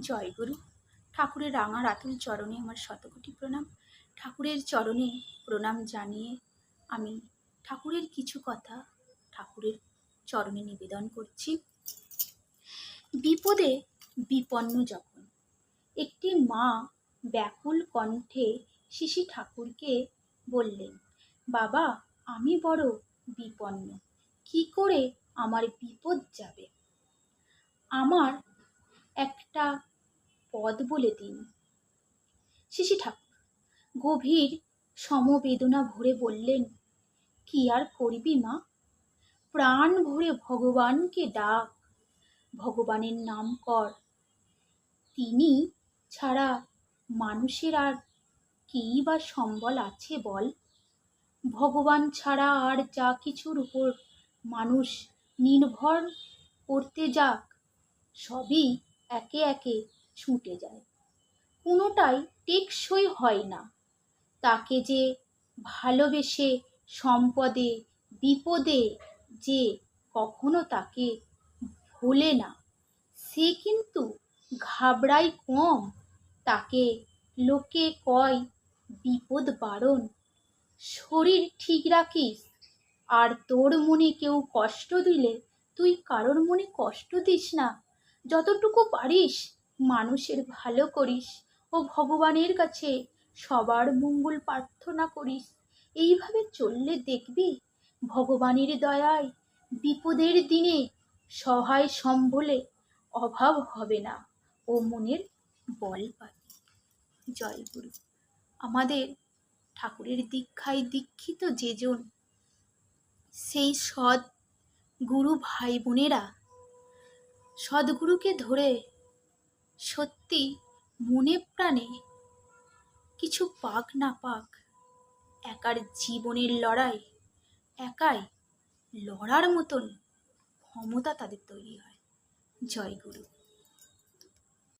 জয় গুরু। ঠাকুরের রাঙা রাতুল চরণে আমার শতকোটি প্রণাম। ঠাকুরের চরণে প্রণাম জানিয়ে আমি ঠাকুরের কিছু কথা ঠাকুরের চরণে নিবেদন করছি। বিপদে বিপন্ন যখন একটি মা ব্যাকুল কণ্ঠে শিশি ঠাকুরকে বললেন, বাবা, আমি বড় বিপন্ন, কি করে আমার বিপদ যাবে? আমার একটা পদ বলে দিন। শিশি ঠাকুর গভীর সমবেদনা ভরে বললেন, কি আর করবি মা, প্রাণ ভরে ভগবানকে ডাক, ভগবানের নাম কর। তিনি ছাড়া মানুষের আর কী বা সম্বল আছে বল? ভগবান ছাড়া আর যা কিছুর উপর মানুষ নির্ভর করতে যাক, সবই একে একে ছুটে যায়, কোনোটাই টেকসই হয় না। তাকে যে ভালোবেসে সম্পদে বিপদে যে কখনো তাকে ভোলে না, সে কিন্তু ঘাবড়ায় কম। তাকে লোকে কয় বিপদ বারণ। শরীর ঠিক রাখিস, আর তোর মনে কেউ কষ্ট দিলে তুই কারোর মনে কষ্ট দিস না। যতটুকু পারিস মানুষের ভালো করিস ও ভগবানের কাছে সবার মঙ্গল প্রার্থনা করিস। এইভাবে চললে দেখবি ভগবানের দয়ায় বিপদের দিনে সহায় সম্বলে অভাব হবে না ও মনের বল পাবি। জয় গুরু। আমাদের ঠাকুরের দীক্ষায় দীক্ষিত যেজন, সেই সৎ গুরু ভাই বোনেরা সদ্গুরুকে ধরে সত্যি মনে প্রাণে কিছু পাক না পাক, একার জীবনের লড়াই একাই লড়ার মতন ক্ষমতা তাদের তৈরি হয়। জয় গুরু।